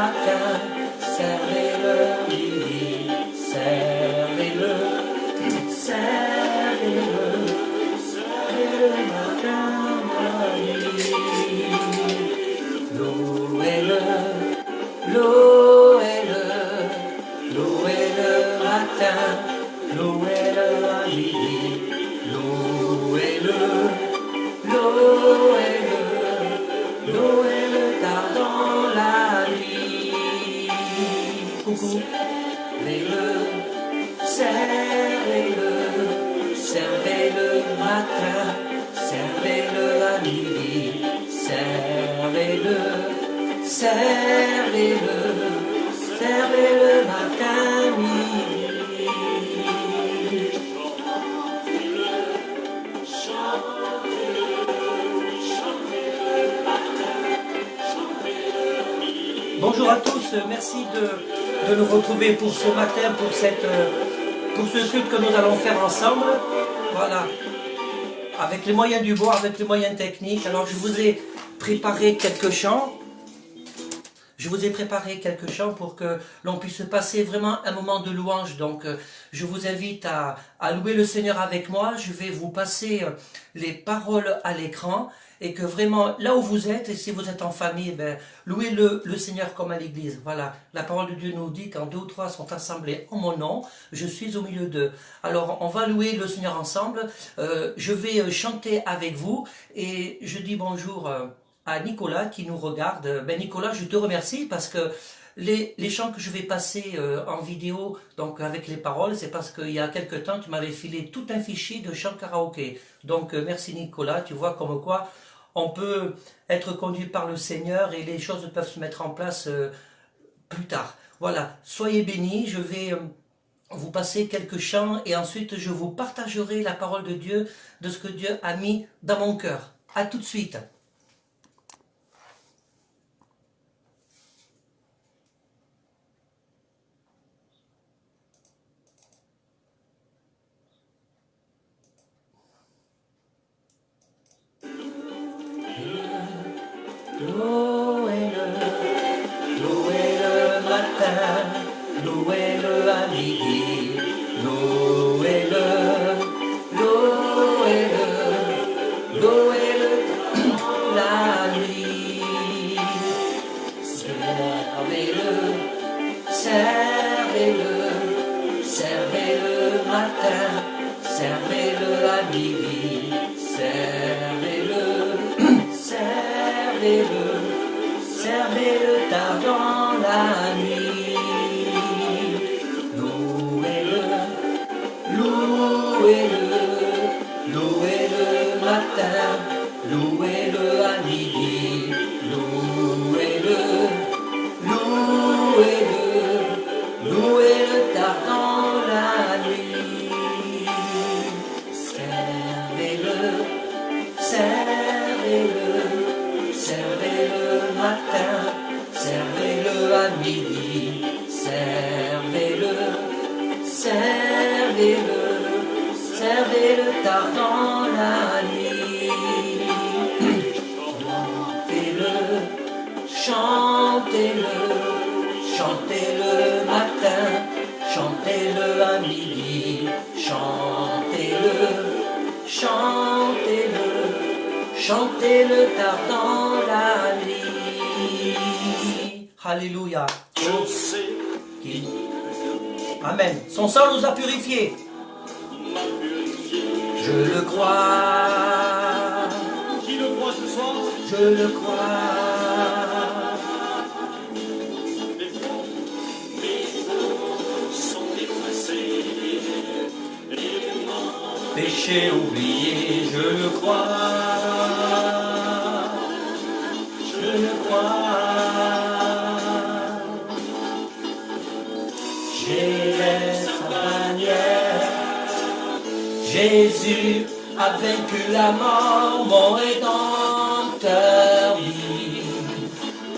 matin, servez-le midi, servez-le, servez-le, servez-le matin, nuit. Louez-le, louez-le, louez-le matin, louez-le à midi, louez-le, louez-le, louez-le tard dans la nuit. Coucou. Servez-le, servez-le, servez-le matin, servez-le à midi, servez-le, servez-le, servez-le matin, midi. Bonjour à tous, merci de nous retrouver pour ce matin, pour ce culte que nous allons faire ensemble. Voilà, avec les moyens du bord, avec les moyens techniques. Alors je vous ai préparé quelques chants. Je vous ai préparé quelques chants pour que l'on puisse passer vraiment un moment de louange. Donc je vous invite à louer le Seigneur avec moi. Je vais vous passer les paroles à l'écran. Et que vraiment, là où vous êtes, et si vous êtes en famille, ben, louez le Seigneur comme à l'église. Voilà, la parole de Dieu nous dit quand 2 ou 3 sont assemblés en mon nom, je suis au milieu d'eux. Alors, on va louer le Seigneur ensemble. Je vais chanter avec vous et je dis bonjour à Nicolas qui nous regarde. Ben Nicolas, je te remercie parce que les chants que je vais passer en vidéo, donc avec les paroles, c'est parce qu'il y a quelque temps, tu m'avais filé tout un fichier de chants karaoké. Donc, merci Nicolas, tu vois comme quoi on peut être conduit par le Seigneur et les choses peuvent se mettre en place plus tard. Voilà, soyez bénis, je vais vous passer quelques chants et ensuite je vous partagerai la parole de Dieu, de ce que Dieu a mis dans mon cœur. À tout de suite. Louez-le, louez-le matin, louez-le à midi, louez-le, louez-le, louez-le la nuit. Servez-le, servez-le, servez-le matin, servez-le à midi, servez-le, servez-le, servez-le tard dans la nuit. Louez-le, louez-le, louez-le matin, louez-le à midi, louez-le, louez-le, louez-le tard dans la nuit. Servez-le, servez-le, servez-le matin, servez-le à midi, servez-le, servez-le, servez-le tard dans la nuit. Chantez-le, chantez-le, chantez-le matin, chantez-le à midi, chantez-le, chantez-le, chantez-le tard dans la nuit. Alléluia. Amen. Son sang nous a purifiés. Je le crois. Qui le croit ce soir? Je le crois. Mes fautes sont effacés. Péché oublié, je le crois. Je le crois. J'ai sa bannière. Jésus a vaincu la mort, mon rédempteur vit.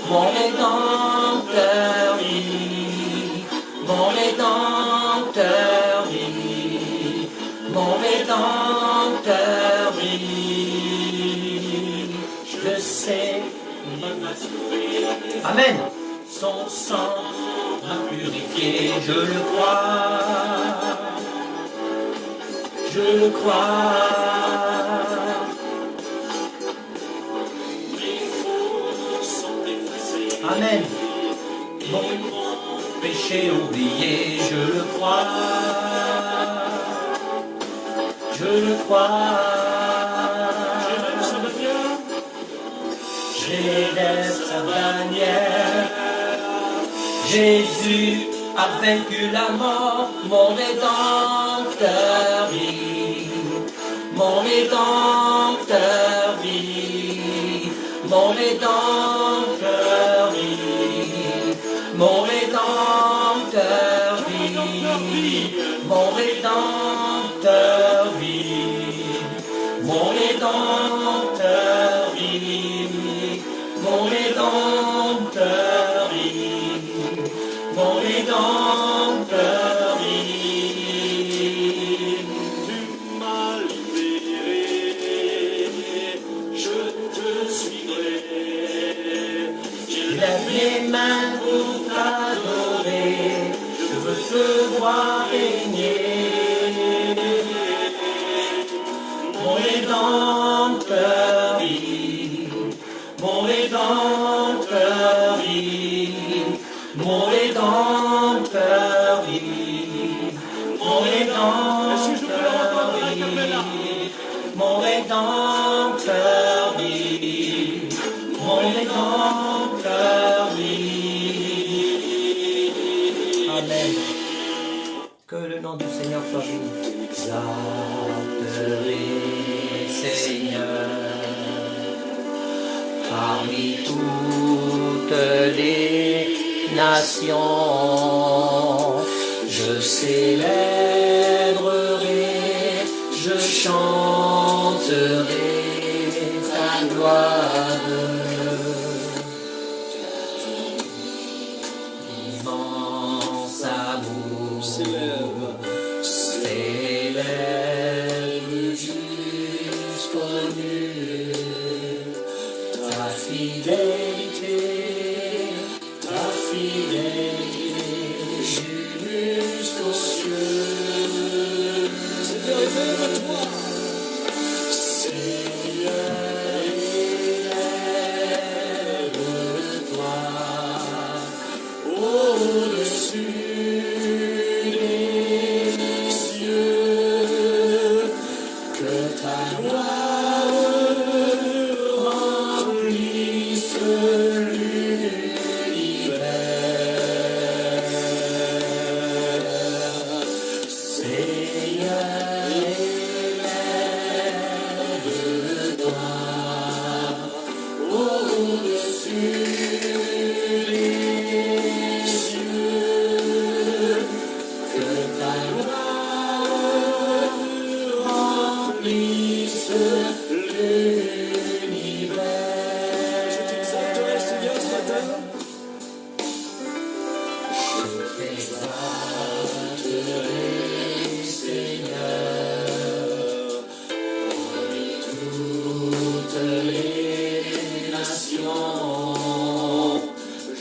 Mon rédempteur vit. Mon rédempteur vit. Mon rédempteur vit. Je sais. Amen. son sang m'a purifié, je le crois, je le crois. Amen. Mon péché oublié, je le crois, je le crois. J'élève sa bannière. Jésus a vaincu la mort, mon rédempteur vit, mon rédempteur vit, mon rédempteur vit, mon rédempteur vit, mon rédempteur vit, mon rédempteur vit, mon rédempteur vit, mon rédempteur vit. Tu m'as libéré, je te suivrai. Lève les mains pour t'adorer, je veux te voir régner. Mon rédempteur vit, mon rédempteur vit, mon rédempteur vit, mon rédempteur vit, mon rédempteur vit, mon rédempteur vit. Amen. Que le nom du Seigneur soit béni. J'exalterai, Seigneur, parmi toutes les nations. Je célébrerai, je chanterai ta gloire. Immense amour s'élève jusqu'aux nues. Ta fidélité jusqu'aux cieux. Seigneur, élève-toi. Seigneur, élève-toi au-dessus des cieux. Que ta gloire remplisse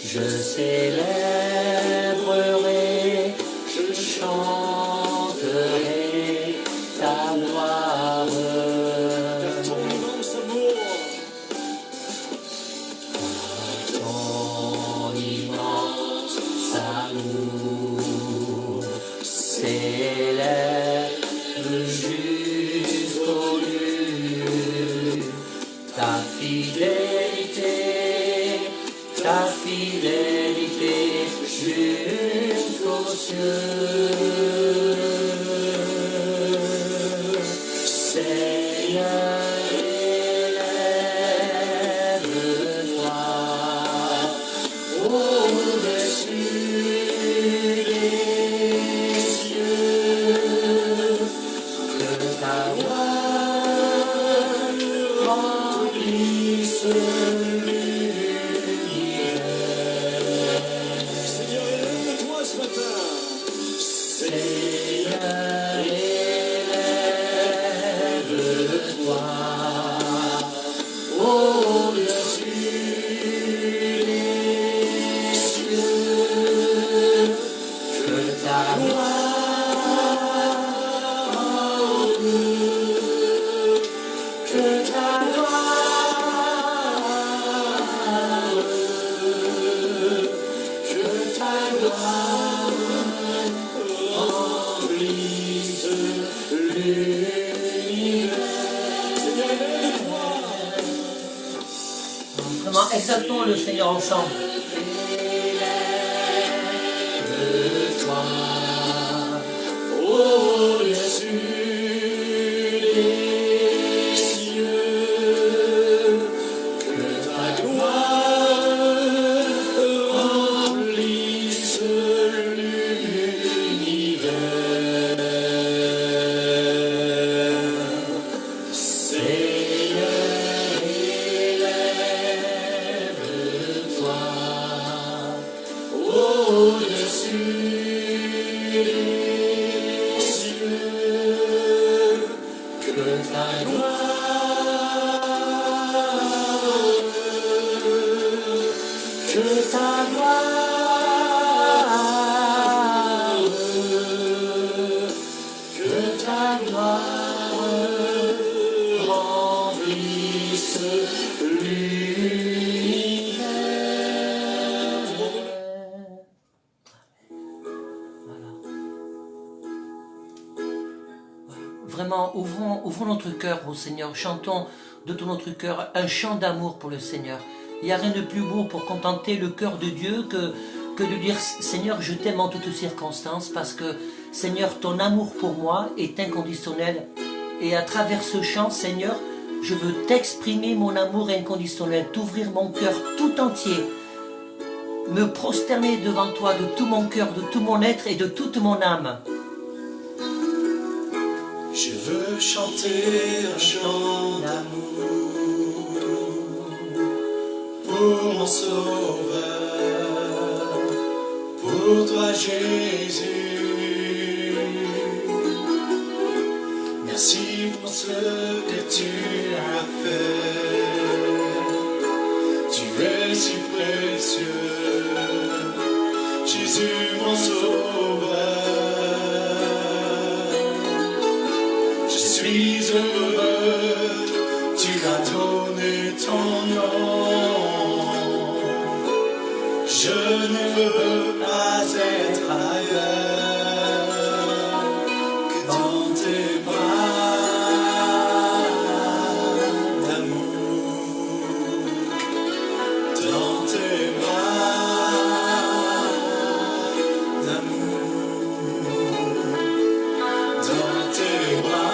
Je célébrerai, je chanterai ta gloire. Ton immense amour, Ton immense amour s'élève jusqu'aux nues. Ta fidélité jusqu'aux cieux. Seigneur, élève-toi au-dessus des cieux. Que ta gloire remplisse Seigneur, élève-toi ce matin. l'univers. Chantons le Seigneur ensemble. Élève-toi au-dessus des cieux, que ta gloire remplisse l'univers. Seigneur, élève-toi au-dessus des cieux, que ta gloire, que ta gloire, que ta gloire remplisse l'univers. Vraiment, ouvrons notre cœur au Seigneur. Chantons de tout notre cœur un chant d'amour pour le Seigneur. Il n'y a rien de plus beau pour contenter le cœur de Dieu que de dire « Seigneur, je t'aime en toutes circonstances parce que, Seigneur, ton amour pour moi est inconditionnel. Et à travers ce chant, Seigneur, je veux t'exprimer mon amour inconditionnel, t'ouvrir mon cœur tout entier, me prosterner devant toi de tout mon cœur, de tout mon être et de toute mon âme. » Je veux chanter un chant d'amour pour mon Sauveur, pour toi Jésus. Merci pour ce que tu as fait. Tu es si précieux, Jésus mon Sauveur. Je suis heureux, tu as donné ton nom. Je ne veux pas être ailleurs que dans tes bras d'amour, dans tes bras d'amour, dans tes bras.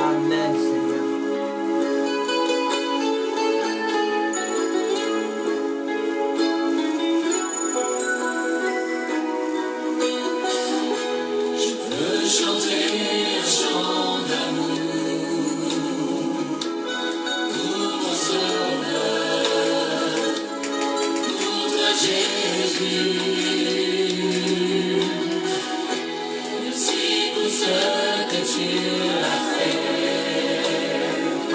Amen, Seigneur. Je veux chanter un chant d'amour pour mon Sauveur, pour toi Jésus. Merci pour ce que tu as fait.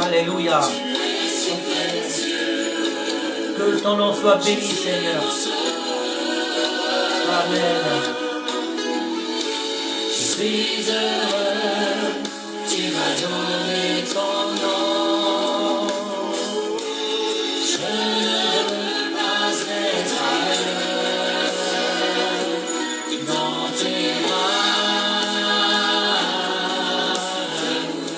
Alléluia. Tu es si précieux, Que ton nom soit béni, Seigneur. Amen. je suis heureux, tu m'as donné ton nom. Je ne veux pas être ailleurs que dans tes bras d'amour,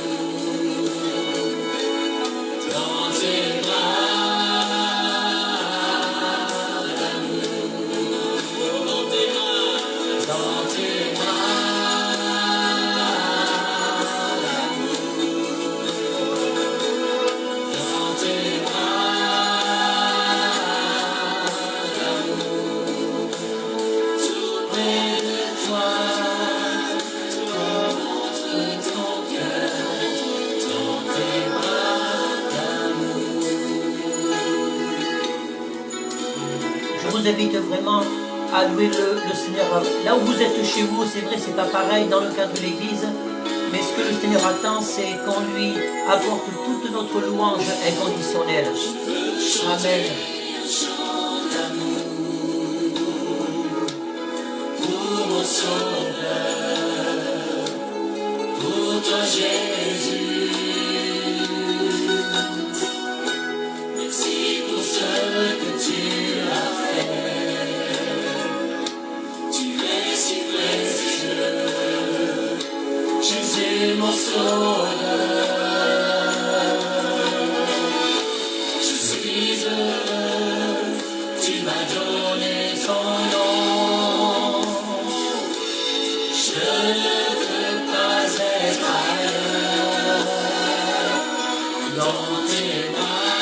dans tes bras d'amour, dans tes bras, dans tes Je vous invite vraiment à louer le Seigneur. Là où vous êtes chez vous, c'est vrai, c'est pas pareil dans le cadre de l'église, mais ce que le Seigneur attend, c'est qu'on lui apporte toute notre louange inconditionnelle. Amen. pour mon mon sauveur. Pour toi Jésus, merci pour ce que tu as fait. Tu es si précieux, Jésus mon sauveur. Je suis heureux, tu m'as donné ton nom. Je ne veux pas être ailleurs dans tes bras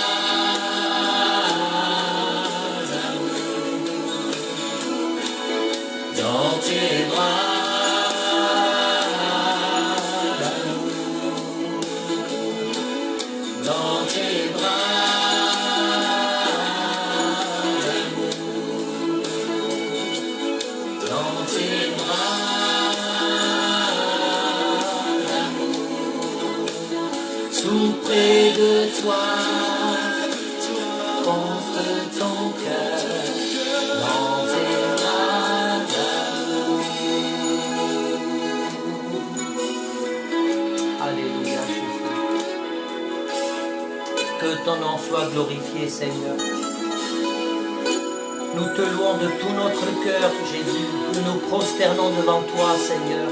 d'amour, dans tes bras d'amour, dans tes bras d'amour, dans tes bras. Tout près de toi, contre ton cœur, dans tes bras d'amour. Alléluia, Jésus. Que ton nom soit glorifié, Seigneur. Nous te louons de tout notre cœur, Jésus. Nous nous prosternons devant toi, Seigneur.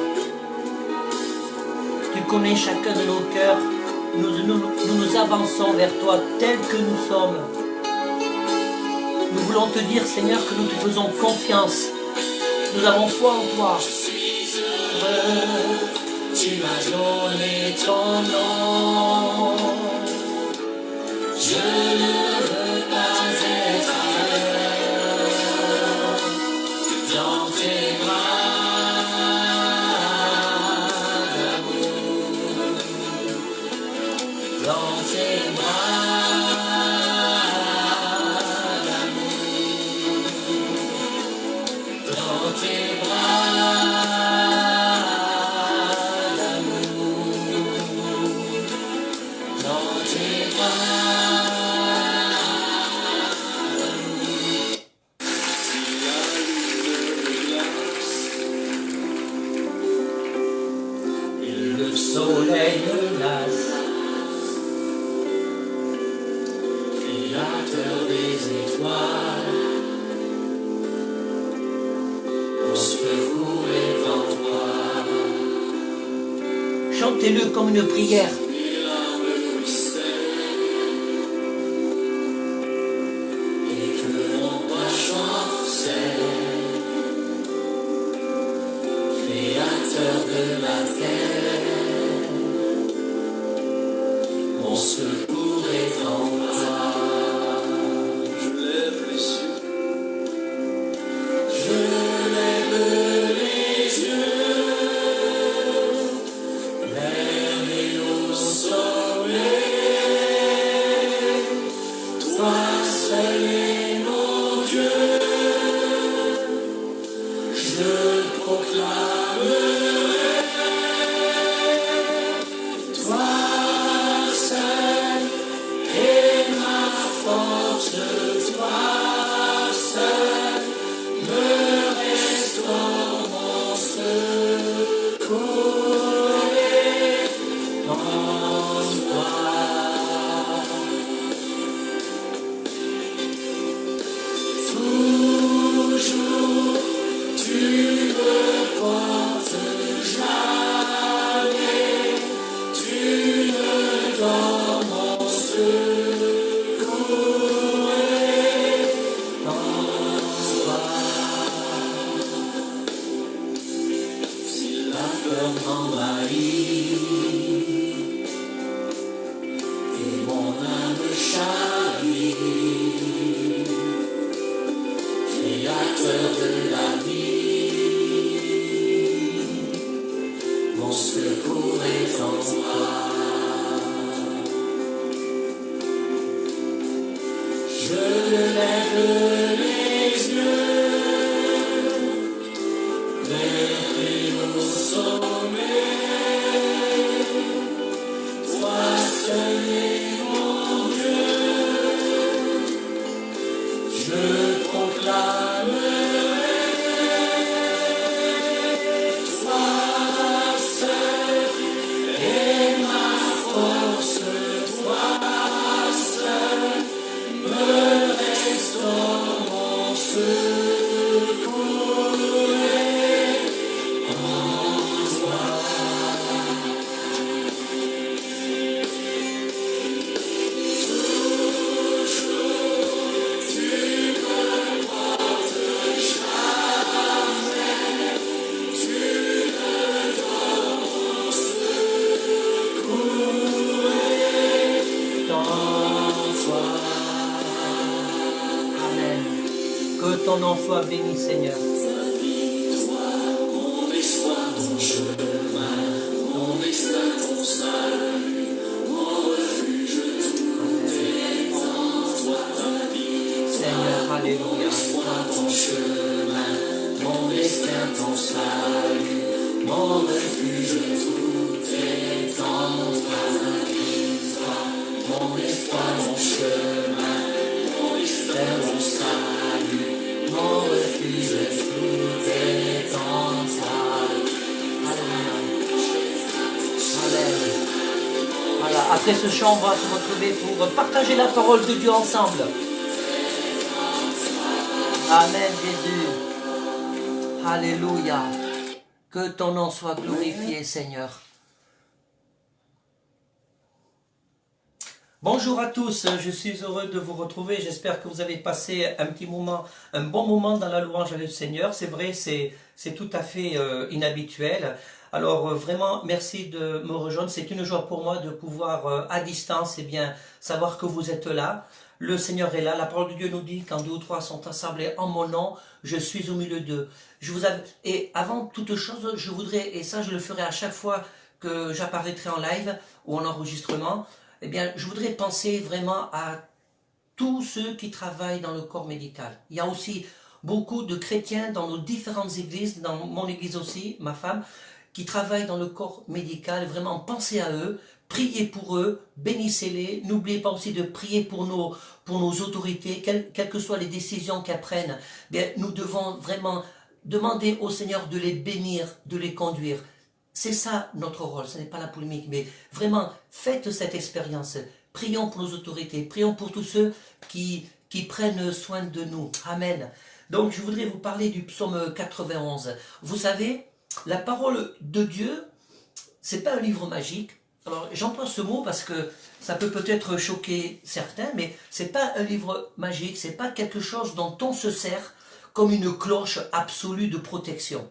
Tu connais chacun de nos cœurs. Nous avançons vers toi tels que nous sommes. Nous voulons te dire, Seigneur, que nous te faisons confiance. Nous avons foi en toi. Je suis heureux, tu m'as donné ton nom. Je ne veux pas être ailleurs dans tes bras d'amour, dans tes bras d'amour, dans tes bras d'amour, dans tes bras. Le soleil glace, créateur des étoiles, mon secours est en toi. Chantez-le comme une prière. Et que mon roi chancelle, créateur de la terre, mon secours est en toi. Je lève les yeux, je lève les yeux vers les hauts soleils. Toi seul est mon Dieu, je proclamerai. Toi seul est ma force, toi seul me restaure mon secours est en toi. Toujours tu me portes, jamais tu me donnes mon secours est en toi. Si la peur m'envahit et mon âme chavire, créateur de la vie, mon secours est en toi. Je lève les yeux vers les hauts sommets. ton nom soit béni, Seigneur. Mon espoir, ton chemin, mon destin, ton salut, mon refuge, tout est en toi, ta vie. Seigneur, alléluia. Mon espoir, ton chemin, mon destin, ton salut, mon refuge, tout est en toi, ta victoire. Mon espoir, mon chemin, mon destin, mon salut, mon refuge, tout est en toi. Amen. Voilà, après ce chant, on va se retrouver pour partager la parole de Dieu ensemble. Amen, Jésus. Alléluia. Que ton nom soit glorifié, Seigneur. Bonjour à tous, je suis heureux de vous retrouver. J'espère que vous avez passé un petit moment, un bon moment dans la louange avec le Seigneur. C'est vrai, c'est tout à fait inhabituel. Alors vraiment, merci de me rejoindre. C'est une joie pour moi de pouvoir à distance, eh bien, savoir que vous êtes là. Le Seigneur est là. La parole de Dieu nous dit quand deux ou trois sont assemblés en mon nom, je suis au milieu d'eux. Et avant toute chose, je voudrais, et ça je le ferai à chaque fois que j'apparaîtrai en live ou en enregistrement, eh bien, je voudrais penser vraiment à tous ceux qui travaillent dans le corps médical. Il y a aussi beaucoup de chrétiens dans nos différentes églises, dans mon église aussi, ma femme, qui travaillent dans le corps médical. Vraiment, pensez à eux, priez pour eux, bénissez-les. N'oubliez pas aussi de prier pour nos autorités, quelles que soient les décisions qu'elles prennent. Bien, nous devons vraiment demander au Seigneur de les bénir, de les conduire. C'est ça notre rôle, ce n'est pas la polémique, mais vraiment, faites cette expérience. Prions pour nos autorités, prions pour tous ceux qui prennent soin de nous. Amen. Donc, je voudrais vous parler du psaume 91. Vous savez, la parole de Dieu, c'est pas un livre magique. Alors, j'emploie ce mot parce que ça peut peut-être choquer certains, mais c'est pas un livre magique, c'est pas quelque chose dont on se sert comme une cloche absolue de protection.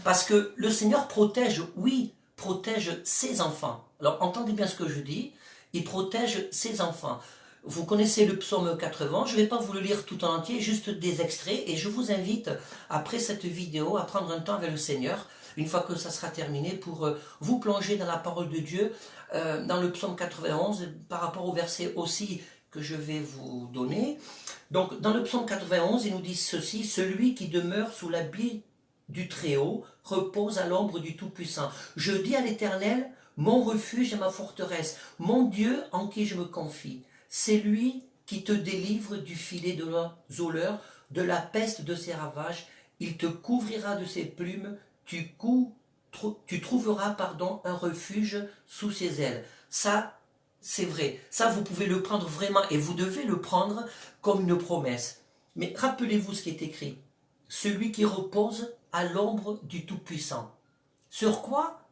Parce que le Seigneur protège, oui, protège ses enfants. Alors entendez bien ce que je dis, il protège ses enfants. Vous connaissez le psaume 80, je ne vais pas vous le lire tout en entier, juste des extraits, et je vous invite, après cette vidéo, à prendre un temps avec le Seigneur, une fois que ça sera terminé, pour vous plonger dans la parole de Dieu, dans le psaume 91, par rapport au verset aussi que je vais vous donner. Donc, dans le psaume 91, il nous dit ceci, « Celui qui demeure sous l'habit du Très-Haut repose à l'ombre du Tout-Puissant. Je dis à l'Éternel, mon refuge et ma forteresse, mon Dieu en qui je me confie. C'est lui qui te délivre du filet de l'ozoleur, de la peste de ses ravages. Il te couvrira de ses plumes, tu trouveras un refuge sous ses ailes. » Ça, c'est vrai. Ça, vous pouvez le prendre vraiment, et vous devez le prendre comme une promesse. Mais rappelez-vous ce qui est écrit. Celui qui repose à l'ombre du Tout-Puissant. Sur quoi,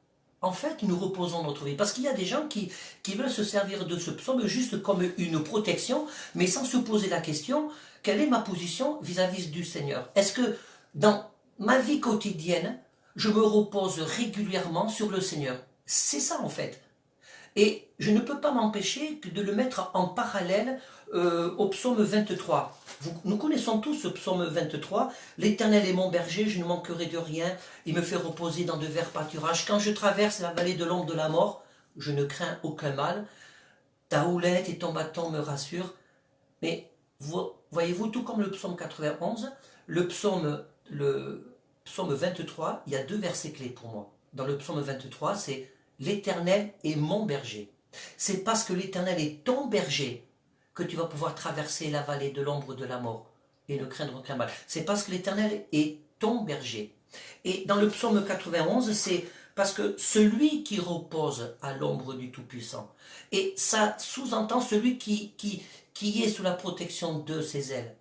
en fait, nous reposons notre vie? Parce qu'il y a des gens qui veulent se servir de ce psaume juste comme une protection, mais sans se poser la question, quelle est ma position vis-à-vis du Seigneur? Est-ce que dans ma vie quotidienne, je me repose régulièrement sur le Seigneur? C'est ça en fait. Et je ne peux pas m'empêcher de le mettre en parallèle au psaume 23. Nous connaissons tous ce psaume 23. « L'Éternel est mon berger, je ne manquerai de rien. Il me fait reposer dans de verts pâturages. Quand je traverse la vallée de l'ombre de la mort, je ne crains aucun mal. Ta houlette et ton bâton me rassurent. » Mais voyez-vous, tout comme le psaume 91, le psaume 23, il y a deux versets clés pour moi. Dans le psaume 23, c'est « L'Éternel est mon berger ». C'est parce que l'Éternel est ton berger que tu vas pouvoir traverser la vallée de l'ombre de la mort et ne craindre aucun mal. C'est parce que l'Éternel est ton berger. Et dans le psaume 91, c'est parce que celui qui repose à l'ombre du Tout-Puissant. Et ça sous-entend celui qui est sous la protection de ses ailes.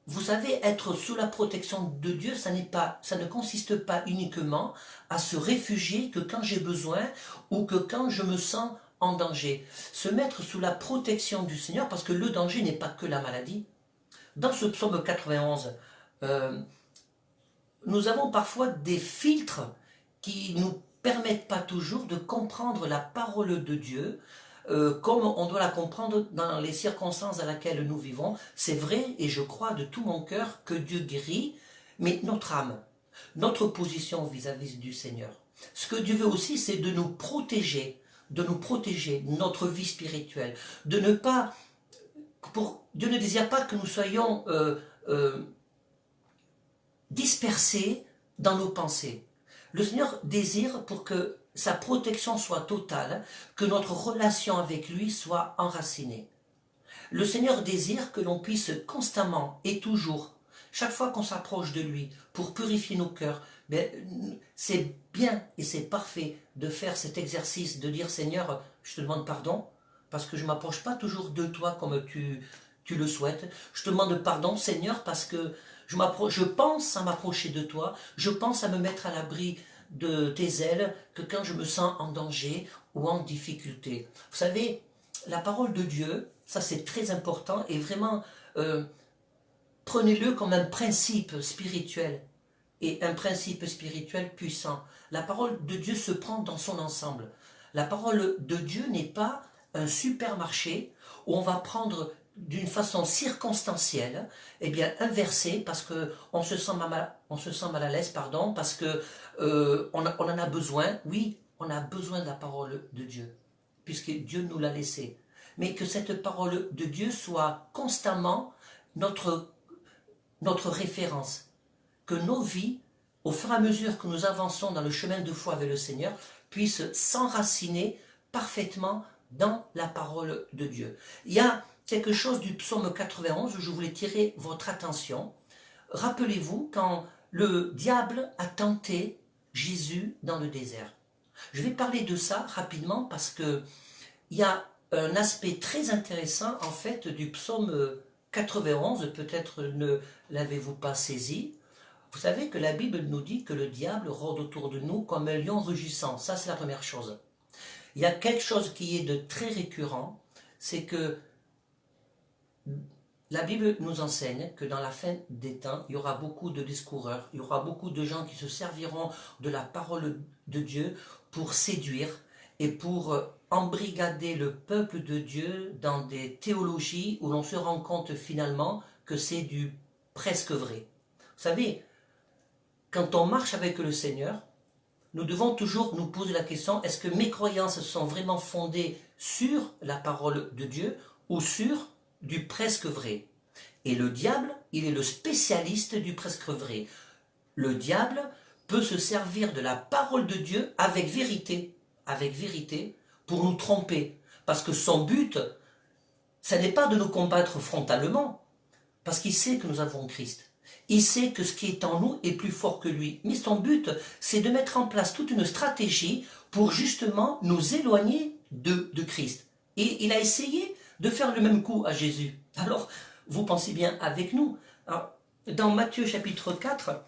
Vous savez, être sous la protection de Dieu, ça ne consiste pas uniquement à se réfugier que quand j'ai besoin ou que quand je me sens en danger. Se mettre sous la protection du Seigneur, parce que le danger n'est pas que la maladie. Dans ce psaume 91, nous avons parfois des filtres qui ne nous permettent pas toujours de comprendre la parole de Dieu. comme on doit la comprendre dans les circonstances dans lesquelles nous vivons. C'est vrai, et je crois de tout mon cœur que Dieu guérit, mais notre âme, notre position vis-à-vis du Seigneur. Ce que Dieu veut aussi, c'est de nous protéger, notre vie spirituelle, de ne pas... Dieu ne désire pas que nous soyons dispersés dans nos pensées. Le Seigneur désire pour que sa protection soit totale, que notre relation avec lui soit enracinée. Le Seigneur désire que l'on puisse constamment et toujours, chaque fois qu'on s'approche de lui, pour purifier nos cœurs, c'est bien et c'est parfait de faire cet exercice, de dire Seigneur, je te demande pardon, parce que je ne m'approche pas toujours de toi comme tu le souhaites. Je te demande pardon Seigneur, parce que je pense à m'approcher de toi, je pense à me mettre à l'abri de tes ailes, que quand je me sens en danger ou en difficulté. Vous savez, la parole de Dieu, ça c'est très important, et vraiment, prenez-le comme un principe spirituel, et un principe spirituel puissant. La parole de Dieu se prend dans son ensemble. La parole de Dieu n'est pas un supermarché où on va prendre d'une façon circonstancielle, eh bien un verset parce que on se sent mal à l'aise, pardon, parce que on en a besoin. Oui, on a besoin de la parole de Dieu, puisque Dieu nous l'a laissé. Mais que cette parole de Dieu soit constamment notre référence, que nos vies, au fur et à mesure que nous avançons dans le chemin de foi avec le Seigneur, puissent s'enraciner parfaitement dans la parole de Dieu. Il y a quelque chose du psaume 91 où je voulais tirer votre attention. Rappelez-vous quand le diable a tenté Jésus dans le désert. Je vais parler de ça rapidement parce que il y a un aspect très intéressant en fait du psaume 91, peut-être ne l'avez-vous pas saisi. Vous savez que la Bible nous dit que le diable rôde autour de nous comme un lion rugissant. Ça, c'est la première chose. Il y a quelque chose qui est de très récurrent, c'est que la Bible nous enseigne que dans la fin des temps, il y aura beaucoup de discoureurs, il y aura beaucoup de gens qui se serviront de la parole de Dieu pour séduire et pour embrigader le peuple de Dieu dans des théologies où l'on se rend compte finalement que c'est du presque vrai. Vous savez, quand on marche avec le Seigneur, nous devons toujours nous poser la question, est-ce que mes croyances sont vraiment fondées sur la parole de Dieu ou sur du presque vrai? Et le diable, il est le spécialiste du presque vrai. Le diable peut se servir de la parole de Dieu avec vérité, pour nous tromper. Parce que son but, ce n'est pas de nous combattre frontalement, parce qu'il sait que nous avons Christ. Il sait que ce qui est en nous est plus fort que lui. Mais son but, c'est de mettre en place toute une stratégie pour justement nous éloigner de Christ. Et il a essayé de faire le même coup à Jésus. Alors, vous pensez bien avec nous. Alors, dans Matthieu chapitre 4,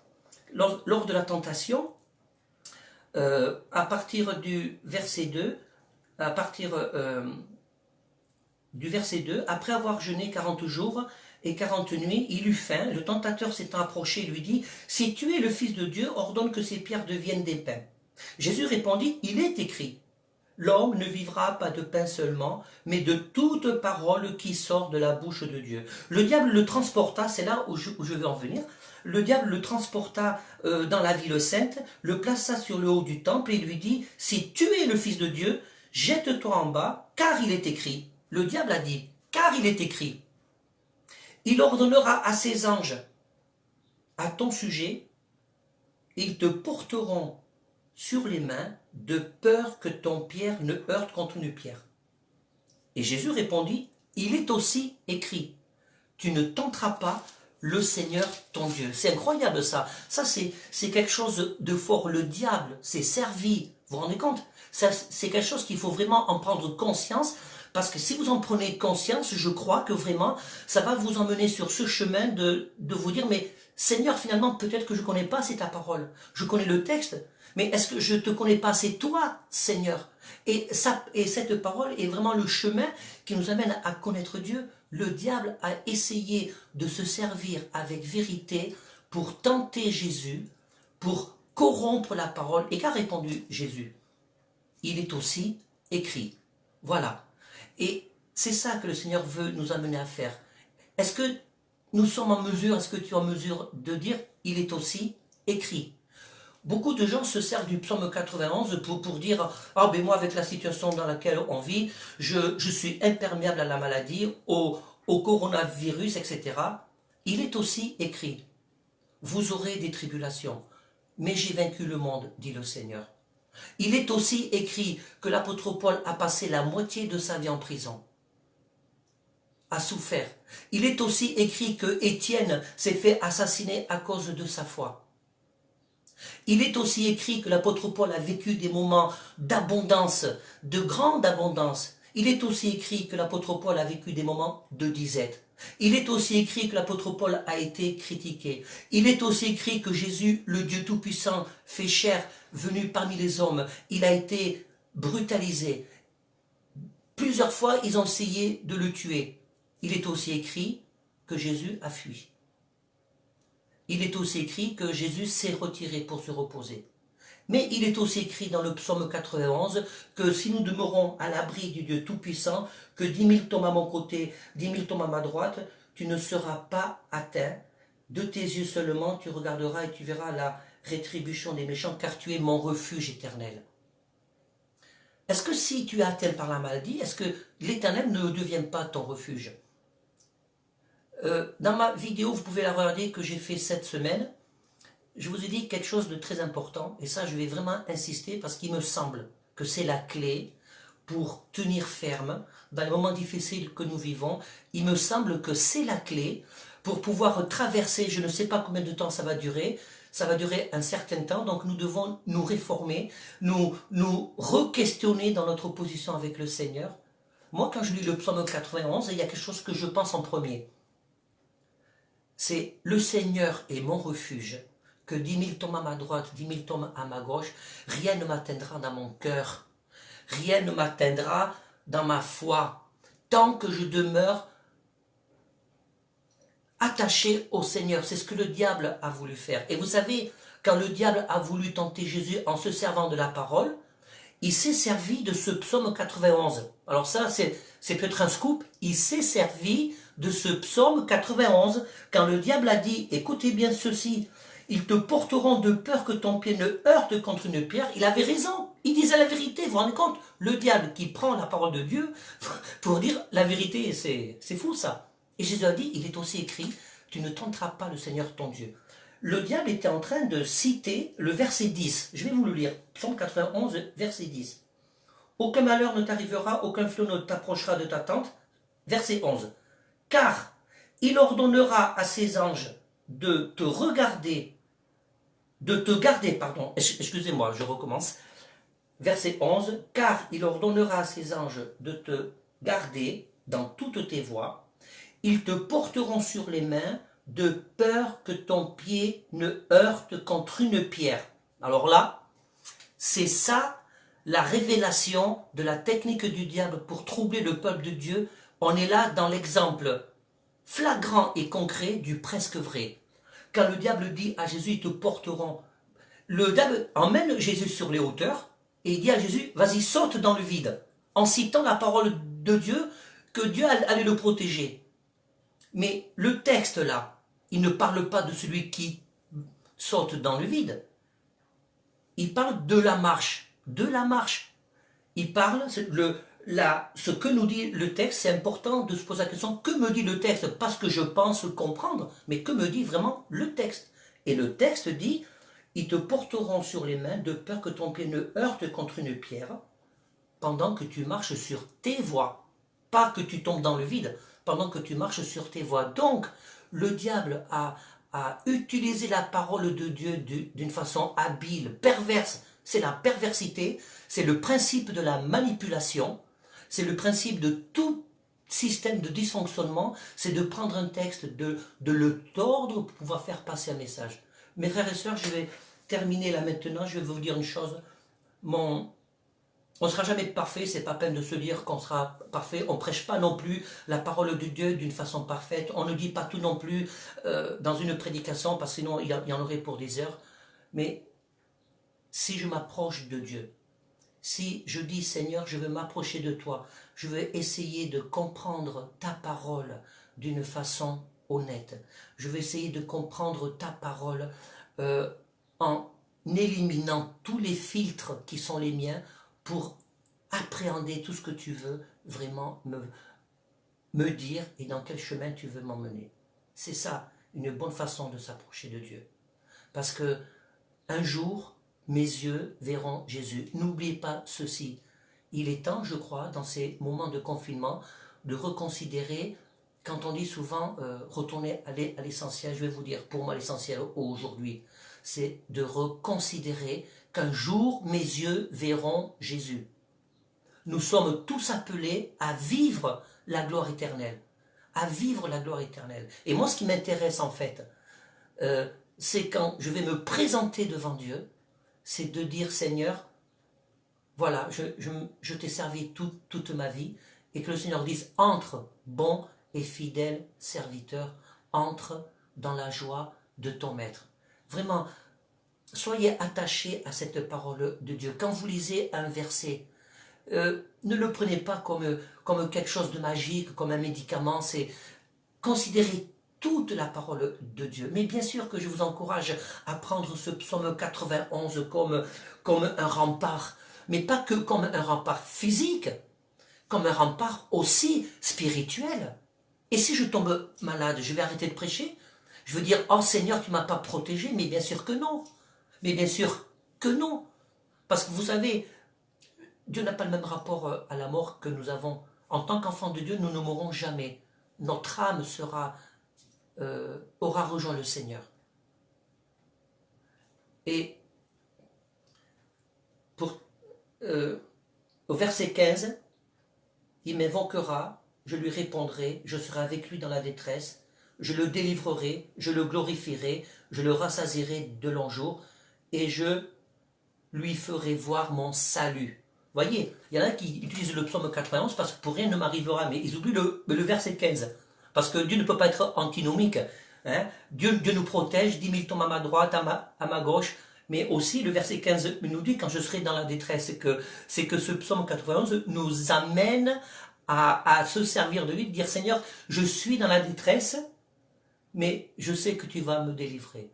lors de la tentation, à partir du verset 2, après avoir jeûné 40 jours et 40 nuits, il eut faim. Le tentateur s'étant approché lui dit, « Si tu es le Fils de Dieu, ordonne que ces pierres deviennent des pains. » Jésus répondit, « Il est écrit, l'homme ne vivra pas de pain seulement, mais de toute parole qui sort de la bouche de Dieu. » Le diable le transporta, c'est là où je veux en venir, le diable le transporta dans la ville sainte, le plaça sur le haut du temple et lui dit, « Si tu es le Fils de Dieu, jette-toi en bas, car il est écrit. » Le diable a dit, « Car il est écrit. Il ordonnera à ses anges, à ton sujet, ils te porteront sur les mains, de peur que ton pierre ne heurte contre une pierre. » Et Jésus répondit, « Il est aussi écrit, tu ne tenteras pas le Seigneur ton Dieu. » C'est incroyable ça. Ça c'est quelque chose de fort. Le diable s'est servi. Vous vous rendez compte? C'est quelque chose qu'il faut vraiment en prendre conscience. Parce que si vous en prenez conscience, je crois que vraiment, ça va vous emmener sur ce chemin de vous dire, mais Seigneur, finalement, peut-être que je ne connais pas assez ta parole. Je connais le texte, mais est-ce que je ne te connais pas assez toi, Seigneur? Et cette parole est vraiment le chemin qui nous amène à connaître Dieu. Le diable a essayé de se servir avec vérité pour tenter Jésus, pour corrompre la parole. Et qu'a répondu Jésus? Il est aussi écrit. Voilà. Et c'est ça que le Seigneur veut nous amener à faire. Est-ce que nous sommes en mesure, est-ce que tu es en mesure de dire, il est aussi écrit? Beaucoup de gens se servent du psaume 91 pour dire « Ah ben moi avec la situation dans laquelle on vit, je suis imperméable à la maladie, au coronavirus, etc. » Il est aussi écrit « Vous aurez des tribulations, mais j'ai vaincu le monde, dit le Seigneur. » Il est aussi écrit que l'apôtre Paul a passé la moitié de sa vie en prison, a souffert. Il est aussi écrit que Étienne s'est fait assassiner à cause de sa foi. Il est aussi écrit que l'apôtre Paul a vécu des moments d'abondance, de grande abondance. Il est aussi écrit que l'apôtre Paul a vécu des moments de disette. Il est aussi écrit que l'apôtre Paul a été critiqué. Il est aussi écrit que Jésus, le Dieu Tout-Puissant, fait chair, venu parmi les hommes, il a été brutalisé. Plusieurs fois, ils ont essayé de le tuer. Il est aussi écrit que Jésus a fui. Il est aussi écrit que Jésus s'est retiré pour se reposer. Mais il est aussi écrit dans le psaume 91 que si nous demeurons à l'abri du Dieu Tout-Puissant, que 10 000 tombent à mon côté, 10 000 tombent à ma droite, tu ne seras pas atteint. De tes yeux seulement, tu regarderas et tu verras la rétribution des méchants, car tu es mon refuge éternel. Est-ce que si tu es atteint par la maladie, est-ce que l'Éternel ne devient pas ton refuge? Dans ma vidéo, vous pouvez la regarder, que j'ai fait cette semaine, je vous ai dit quelque chose de très important, et ça je vais vraiment insister parce qu'il me semble que c'est la clé pour tenir ferme dans les moments difficiles que nous vivons. Il me semble que c'est la clé pour pouvoir traverser, je ne sais pas combien de temps ça va durer un certain temps, donc nous devons nous réformer, nous re-questionner dans notre position avec le Seigneur. Moi, quand je lis le psaume 91, il y a quelque chose que je pense en premier. C'est « Le Seigneur est mon refuge, que 10 000 tombent à ma droite, 10 000 tombent à ma gauche, rien ne m'atteindra dans mon cœur, rien ne m'atteindra dans ma foi, tant que je demeure attaché au Seigneur. » C'est ce que le diable a voulu faire. Et vous savez, quand le diable a voulu tenter Jésus en se servant de la parole, il s'est servi de ce psaume 91. Alors ça, c'est peut-être un scoop. Il s'est servi de ce psaume 91 quand le diable a dit « Écoutez bien ceci, ils te porteront de peur que ton pied ne heurte contre une pierre. » Il avait raison, il disait la vérité. Vous vous rendez compte? Le diable qui prend la parole de Dieu pour dire la vérité, c'est fou ça. Et Jésus a dit, il est aussi écrit, tu ne tenteras pas le Seigneur ton Dieu. Le diable était en train de citer le verset 10. Je vais vous le lire. Psaume 91, verset 10. Aucun malheur ne t'arrivera, aucun fléau ne t'approchera de ta tente. Verset 11. Car il ordonnera à ses anges de te garder, pardon, excusez-moi, je recommence. Verset 11. Car il ordonnera à ses anges de te garder dans toutes tes voies. Ils te porteront sur les mains, de peur que ton pied ne heurte contre une pierre. Alors là, c'est ça la révélation de la technique du diable pour troubler le peuple de Dieu. On est là dans l'exemple flagrant et concret du presque vrai. Quand le diable dit à Jésus, ils te porteront, le diable emmène Jésus sur les hauteurs et il dit à Jésus, vas-y, saute dans le vide, en citant la parole de Dieu, que Dieu allait le protéger. Mais le texte là, il ne parle pas de celui qui saute dans le vide. Il parle de la marche. De la marche. Il parle, ce que nous dit le texte, c'est important de se poser la question, que me dit le texte? Pas ce que je pense comprendre, mais que me dit vraiment le texte? Et le texte dit, ils te porteront sur les mains de peur que ton pied ne heurte contre une pierre, pendant que tu marches sur tes voies. Pas que tu tombes dans le vide, pendant que tu marches sur tes voies. Donc, le diable a utilisé la parole de Dieu d'une façon habile, perverse. C'est la perversité, c'est le principe de la manipulation, c'est le principe de tout système de dysfonctionnement, c'est de prendre un texte, de le tordre pour pouvoir faire passer un message. Mes frères et sœurs, je vais terminer là maintenant, je vais vous dire une chose. On ne sera jamais parfait, c'est pas peine de se dire qu'on sera parfait. On ne prêche pas non plus la parole de Dieu d'une façon parfaite. On ne dit pas tout non plus dans une prédication, parce que sinon il y en aurait pour des heures. Mais si je m'approche de Dieu, si je dis Seigneur, je veux m'approcher de toi, je veux essayer de comprendre ta parole d'une façon honnête. Je vais essayer de comprendre ta parole en éliminant tous les filtres qui sont les miens pour appréhender tout ce que tu veux vraiment me dire et dans quel chemin tu veux m'emmener. C'est ça, une bonne façon de s'approcher de Dieu. Parce que un jour, mes yeux verront Jésus. N'oubliez pas ceci. Il est temps, je crois, dans ces moments de confinement, de reconsidérer, quand on dit souvent retourner à l'essentiel, je vais vous dire, pour moi l'essentiel aujourd'hui, c'est de reconsidérer qu'un jour mes yeux verront Jésus. Nous sommes tous appelés à vivre la gloire éternelle. À vivre la gloire éternelle. Et moi, ce qui m'intéresse en fait, c'est quand je vais me présenter devant Dieu, c'est de dire Seigneur, voilà, je t'ai servi toute ma vie, et que le Seigneur dise entre, bon et fidèle serviteur, entre dans la joie de ton maître. Vraiment, soyez attachés à cette parole de Dieu. Quand vous lisez un verset, ne le prenez pas comme quelque chose de magique, comme un médicament, c'est considérez toute la parole de Dieu. Mais bien sûr que je vous encourage à prendre ce psaume 91 comme un rempart, mais pas que comme un rempart physique, comme un rempart aussi spirituel. Et si je tombe malade, je vais arrêter de prêcher? Je veux dire, oh Seigneur, tu ne m'as pas protégé? Mais bien sûr que non. Mais bien sûr que non. Parce que vous savez, Dieu n'a pas le même rapport à la mort que nous avons. En tant qu'enfants de Dieu, nous ne mourrons jamais. Notre âme aura rejoint le Seigneur. Et au verset 15, il m'invoquera, je lui répondrai, je serai avec lui dans la détresse, je le délivrerai, je le glorifierai, je le rassasierai de longs jours, et je lui ferai voir mon salut. Voyez, il y en a qui utilisent le psaume 91 parce que pour rien ne m'arrivera, mais ils oublient le verset 15. Parce que Dieu ne peut pas être antinomique. Hein? Dieu nous protège, 10 000 tombent à ma droite, à ma gauche. Mais aussi, le verset 15 nous dit, quand je serai dans la détresse, c'est que ce psaume 91 nous amène à se servir de lui, de dire, Seigneur, je suis dans la détresse, mais je sais que tu vas me délivrer.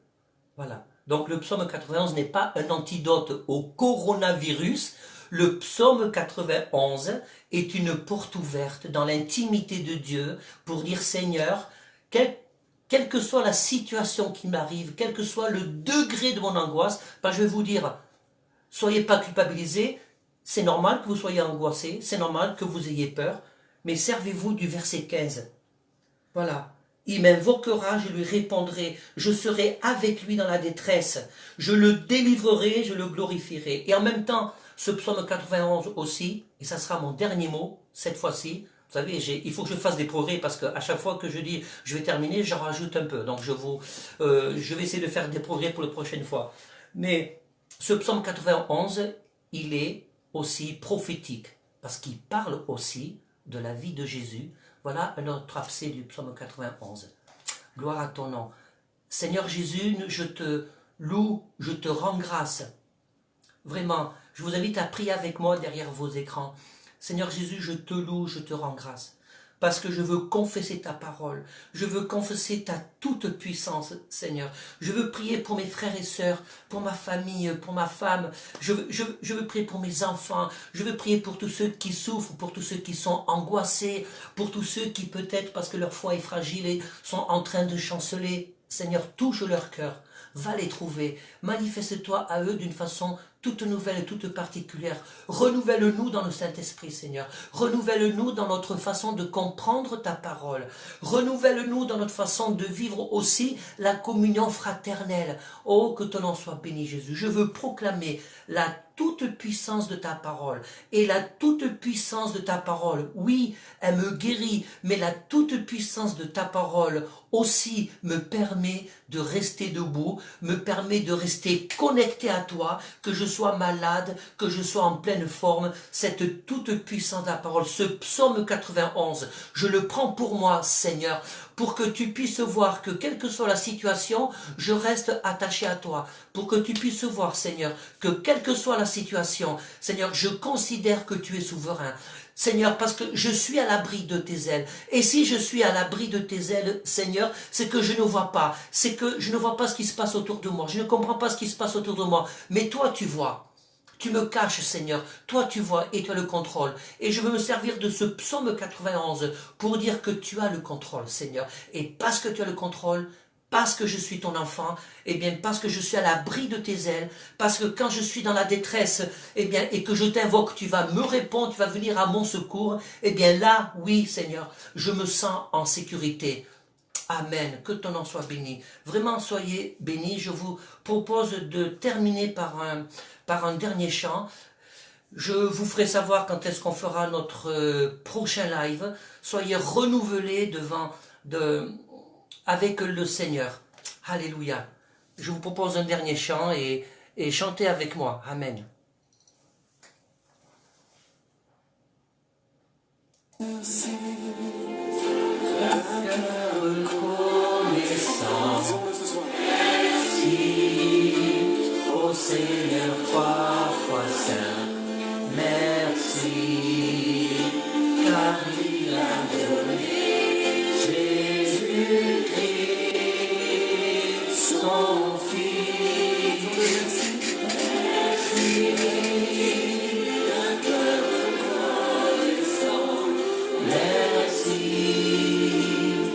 Voilà. Donc le psaume 91 n'est pas un antidote au coronavirus. Le psaume 91 est une porte ouverte dans l'intimité de Dieu pour dire Seigneur, quelle que soit la situation qui m'arrive, quel que soit le degré de mon angoisse, ben je vais vous dire, soyez pas culpabilisés, c'est normal que vous soyez angoissés, c'est normal que vous ayez peur, mais servez-vous du verset 15. Voilà. Il m'invoquera, je lui répondrai, je serai avec lui dans la détresse, je le délivrerai, je le glorifierai. Et en même temps, ce psaume 91 aussi, et ça sera mon dernier mot, cette fois-ci, vous savez, il faut que je fasse des progrès, parce qu'à chaque fois que je dis je vais terminer, j'en rajoute un peu. Donc je vais essayer de faire des progrès pour la prochaine fois. Mais ce psaume 91, il est aussi prophétique, parce qu'il parle aussi de la vie de Jésus. Voilà un autre abcès du psaume 91. Gloire à ton nom. Seigneur Jésus, je te loue, je te rends grâce. Vraiment, je vous invite à prier avec moi derrière vos écrans. Seigneur Jésus, je te loue, je te rends grâce. Parce que je veux confesser ta parole. Je veux confesser ta toute puissance, Seigneur. Je veux prier pour mes frères et sœurs, pour ma famille, pour ma femme. Je veux prier pour mes enfants. Je veux prier pour tous ceux qui souffrent, pour tous ceux qui sont angoissés, pour tous ceux qui peut-être, parce que leur foi est fragile, et sont en train de chanceler. Seigneur, touche leur cœur. Va les trouver. Manifeste-toi à eux d'une façon toute nouvelle et toute particulière. Renouvelle-nous dans le Saint-Esprit, Seigneur. Renouvelle-nous dans notre façon de comprendre ta parole. Renouvelle-nous dans notre façon de vivre aussi la communion fraternelle. Oh, que ton nom soit béni, Jésus. Je veux proclamer la toute puissance de ta parole. Et la toute puissance de ta parole, oui, elle me guérit, mais la toute puissance de ta parole aussi me permet de rester debout, me permet de rester connecté à toi, que je sois malade, que je sois en pleine forme, cette toute puissance de la parole, ce psaume 91, je le prends pour moi, Seigneur, pour que tu puisses voir que quelle que soit la situation, je reste attaché à toi, pour que tu puisses voir, Seigneur, que quelle que soit la situation, Seigneur, je considère que tu es souverain. Seigneur, parce que je suis à l'abri de tes ailes. Et si je suis à l'abri de tes ailes, Seigneur, c'est que je ne vois pas. C'est que je ne vois pas ce qui se passe autour de moi. Je ne comprends pas ce qui se passe autour de moi. Mais toi, tu vois. Tu me caches, Seigneur. Toi, tu vois et tu as le contrôle. Et je veux me servir de ce psaume 91 pour dire que tu as le contrôle, Seigneur. Et parce que tu as le contrôle, parce que je suis ton enfant, eh bien, parce que je suis à l'abri de tes ailes, parce que quand je suis dans la détresse, eh bien, et que je t'invoque, tu vas me répondre, tu vas venir à mon secours, eh bien là, oui, Seigneur, je me sens en sécurité. Amen, que ton nom soit béni. Vraiment, soyez bénis. Je vous propose de terminer par un dernier chant. Je vous ferai savoir quand est-ce qu'on fera notre prochain live. Soyez renouvelés avec le Seigneur. Alléluia. Je vous propose un dernier chant et chantez avec moi. Amen. Merci. Reconnaissant. Merci au Seigneur trois fois saint. Merci car il a donné Jésus-Christ son Fils. Merci d'un cœur reconnaissant. Merci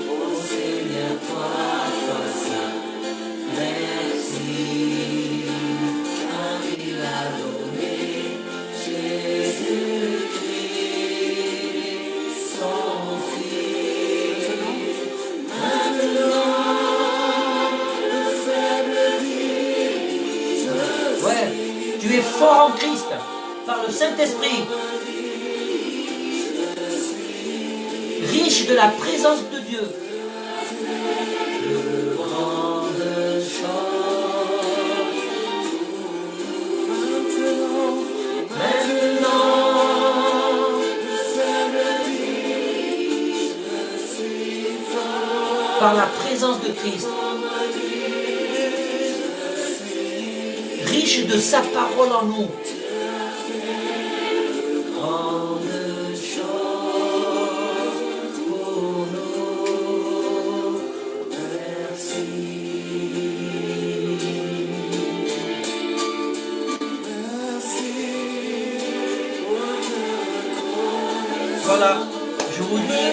au Seigneur trois fois saint. Merci car il a donné Jésus-Christ son Fils. Maintenant le faible dit je Ouais, tu es fort en Christ par le Saint-Esprit. Riche de la présence de Dieu. de grandes choses. Maintenant, le faible dit je suis fort. Par la présence de Christ. Riche de sa parole en nous. Grandes choses pour nous. Merci. Merci. Voilà, je vous dis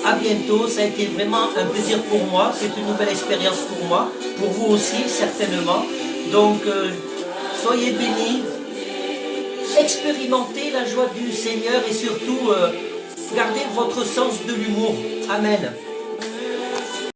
à bientôt. Ça a été vraiment un plaisir pour moi. C'est une nouvelle expérience pour moi. Pour vous aussi, certainement. Donc, soyez bénis. Expérimentez la joie du Seigneur et surtout, gardez votre sens de l'humour. Amen.